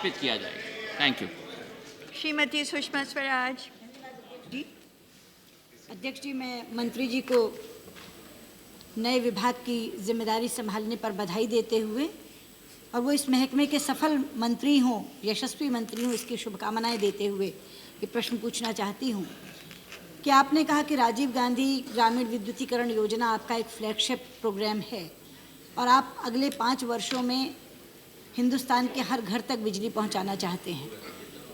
स्थापित किया जाएगा। Thank you. श्रीमती सुषमा स्वराज जी। अध्यक्ष जी, मैं मंत्री जी को नए विभाग की जिम्मेदारी संभालने पर बधाई देते हुए और वो इस महकमे के सफल मंत्री हों, यशस्वी मंत्री हों, इसकी शुभकामनाएं देते हुए ये प्रश्न पूछना चाहती हूँ कि आपने कहा कि राजीव गांधी ग्रामीण विद्युतीकरण योजना आपका एक फ्लैगशिप प्रोग्राम है और आप अगले 5 वर्षों में हिंदुस्तान के हर घर तक बिजली पहुंचाना चाहते हैं।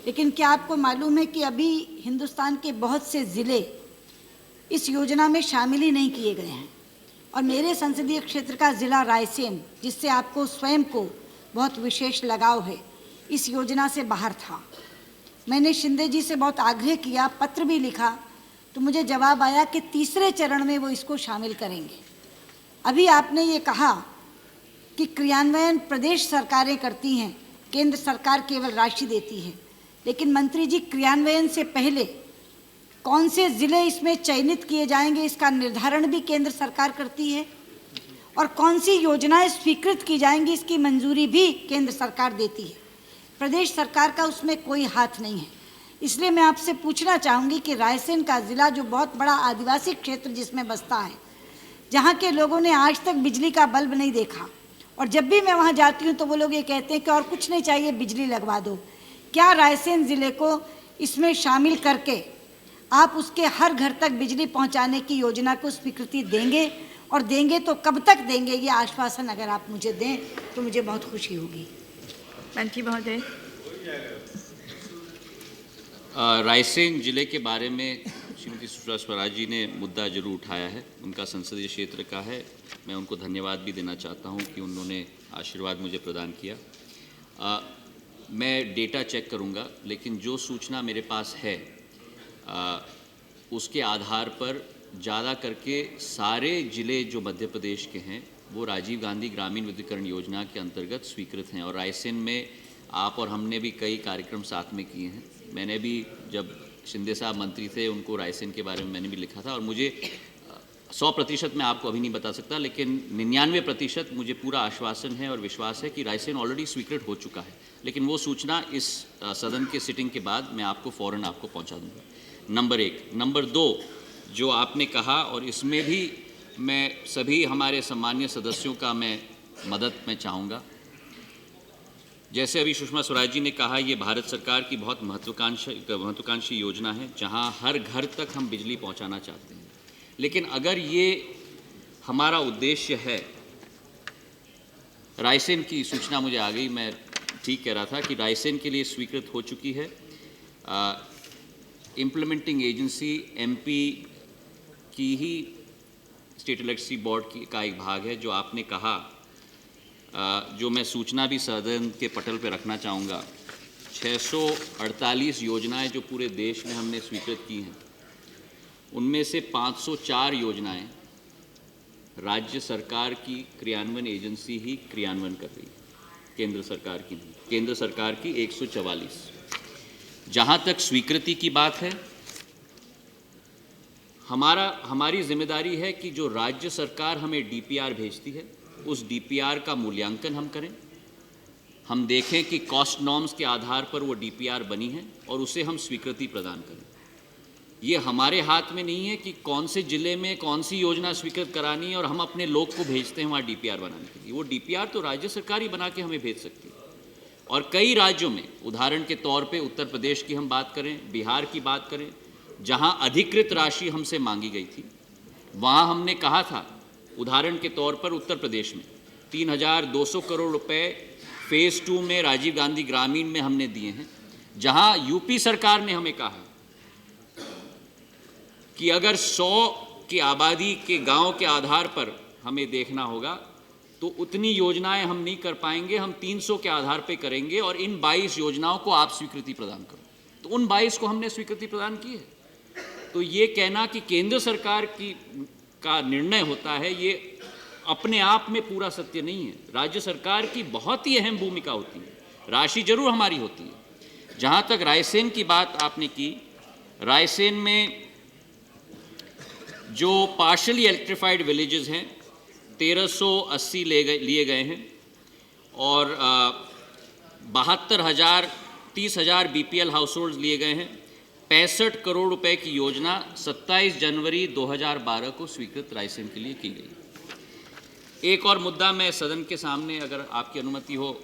लेकिन क्या आपको मालूम है कि अभी हिंदुस्तान के बहुत से ज़िले इस योजना में शामिल ही नहीं किए गए हैं और मेरे संसदीय क्षेत्र का ज़िला रायसेन, जिससे आपको स्वयं को बहुत विशेष लगाव है, इस योजना से बाहर था। मैंने शिंदे जी से बहुत आग्रह किया, पत्र भी लिखा, तो मुझे जवाब आया कि तीसरे चरण में वो इसको शामिल करेंगे। अभी आपने ये कहा कि क्रियान्वयन प्रदेश सरकारें करती हैं, केंद्र सरकार केवल राशि देती है, लेकिन मंत्री जी क्रियान्वयन से पहले कौन से ज़िले इसमें चयनित किए जाएंगे इसका निर्धारण भी केंद्र सरकार करती है और कौन सी योजनाएं स्वीकृत की जाएंगी इसकी मंजूरी भी केंद्र सरकार देती है। प्रदेश सरकार का उसमें कोई हाथ नहीं है। इसलिए मैं आपसे पूछना चाहूँगी कि रायसेन का ज़िला जो बहुत बड़ा आदिवासी क्षेत्र जिसमें बसता है, जहाँ के लोगों ने आज तक बिजली का बल्ब नहीं देखा और जब भी मैं वहाँ जाती हूँ तो वो लोग ये कहते हैं कि और कुछ नहीं चाहिए, बिजली लगवा दो। क्या रायसेन ज़िले को इसमें शामिल करके आप उसके हर घर तक बिजली पहुंचाने की योजना को स्वीकृति देंगे और देंगे तो कब तक देंगे, ये आश्वासन अगर आप मुझे दें तो मुझे बहुत खुशी होगी। मंत्री महोदय। रायसेन जिले के बारे में श्रीमती सुषमा स्वराज जी ने मुद्दा जरूर उठाया है, उनका संसदीय क्षेत्र का है। मैं उनको धन्यवाद भी देना चाहता हूं कि उन्होंने आशीर्वाद मुझे प्रदान किया। मैं डेटा चेक करूंगा, लेकिन जो सूचना मेरे पास है उसके आधार पर ज़्यादा करके सारे ज़िले जो मध्य प्रदेश के हैं वो राजीव गांधी ग्रामीण विद्युतीकरण योजना के अंतर्गत स्वीकृत हैं और रायसेन में आप और हमने भी कई कार्यक्रम साथ में किए हैं। मैंने भी जब शिंदे साहब मंत्री थे उनको रायसेन के बारे में मैंने भी लिखा था और मुझे 100% मैं आपको अभी नहीं बता सकता, लेकिन 99% मुझे पूरा आश्वासन है और विश्वास है कि रायसेन ऑलरेडी स्वीकृत हो चुका है। लेकिन वो सूचना इस सदन के सिटिंग के बाद मैं आपको फ़ौरन आपको पहुंचा दूंगा। नंबर 1। नंबर 2, जो आपने कहा और इसमें भी मैं सभी हमारे सम्मानीय सदस्यों का मैं मदद में चाहूँगा। जैसे अभी सुषमा स्वराज जी ने कहा, ये भारत सरकार की बहुत महत्वाकांक्षी योजना है जहाँ हर घर तक हम बिजली पहुँचाना चाहते हैं। लेकिन अगर ये हमारा उद्देश्य है, रायसेन की सूचना मुझे आ गई, मैं ठीक कह रहा था कि रायसेन के लिए स्वीकृत हो चुकी है। इम्प्लीमेंटिंग एजेंसी एमपी की ही स्टेट इलेक्ट्रिसिटी बोर्ड का एक भाग है। जो आपने कहा, जो मैं सूचना भी सदन के पटल पर रखना चाहूँगा, 648 योजनाएं जो पूरे देश में हमने स्वीकृत की हैं, उनमें से 504 योजनाएं राज्य सरकार की क्रियान्वयन एजेंसी ही क्रियान्वयन कर रही है, केंद्र सरकार की नहीं। केंद्र सरकार की 144। जहाँ तक स्वीकृति की बात है, हमारी जिम्मेदारी है कि जो राज्य सरकार हमें डीपीआर भेजती है उस डीपीआर का मूल्यांकन हम करें, हम देखें कि कॉस्ट नॉर्म्स के आधार पर वो डीपीआर बनी है और उसे हम स्वीकृति प्रदान करें। ये हमारे हाथ में नहीं है कि कौन से ज़िले में कौन सी योजना स्वीकृत करानी है और हम अपने लोग को भेजते हैं वहाँ डीपीआर बनाने के लिए। वो डीपीआर तो राज्य सरकार ही बना के हमें भेज सकती है। और कई राज्यों में, उदाहरण के तौर पे उत्तर प्रदेश की हम बात करें, बिहार की बात करें, जहाँ अधिकृत राशि हमसे मांगी गई थी, वहाँ हमने कहा था, उदाहरण के तौर पर उत्तर प्रदेश में 3200 करोड़ रुपए फेज़ 2 में राजीव गांधी ग्रामीण में हमने दिए हैं, जहाँ यूपी सरकार ने हमें कहा कि अगर 100 की आबादी के गांव के आधार पर हमें देखना होगा तो उतनी योजनाएं हम नहीं कर पाएंगे, हम 300 के आधार पर करेंगे और इन 22 योजनाओं को आप स्वीकृति प्रदान करो। तो उन 22 को हमने स्वीकृति प्रदान की है। तो ये कहना कि केंद्र सरकार का निर्णय होता है, ये अपने आप में पूरा सत्य नहीं है। राज्य सरकार की बहुत ही अहम भूमिका होती है, राशि जरूर हमारी होती है। जहाँ तक रायसेन की बात आपने की, रायसेन में जो पार्शली इलेक्ट्रिफाइड विलेजेस हैं 1380 लिए गए हैं और 30,000 BPL हाउस होल्ड लिए गए हैं। 65 करोड़ रुपए की योजना 27 जनवरी 2012 को स्वीकृत रायसेन के लिए की गई। एक और मुद्दा मैं सदन के सामने, अगर आपकी अनुमति हो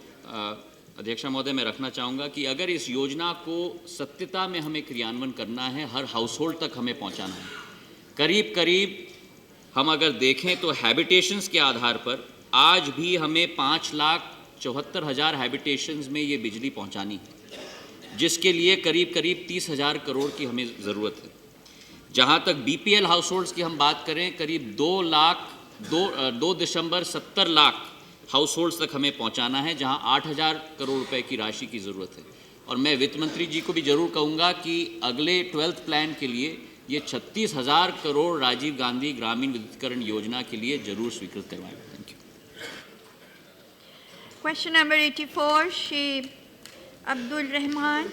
अध्यक्षा महोदय, मैं रखना चाहूँगा कि अगर इस योजना को सत्यता में हमें क्रियान्वयन करना है, हर हाउस होल्ड तक हमें पहुँचाना है, करीब करीब हम अगर देखें तो हैबिटेशंस के आधार पर आज भी हमें 5,74,000 हैबिटेशंस में ये बिजली पहुंचानी है, जिसके लिए करीब करीब 30,000 करोड़ की हमें ज़रूरत है। जहां तक BPL हाउस होल्ड्स की हम बात करें, करीब 2.70 लाख हाउस होल्ड्स तक हमें पहुंचाना है, जहां 8,000 करोड़ रुपए की राशि की ज़रूरत है। और मैं वित्त मंत्री जी को भी ज़रूर कहूँगा कि अगले 12th प्लान के लिए ये 36,000 करोड़ राजीव गांधी ग्रामीण विद्युतीकरण योजना के लिए जरूर स्वीकृत करवाएं। Thank you. Question number 84, Shri Abdul Rahman.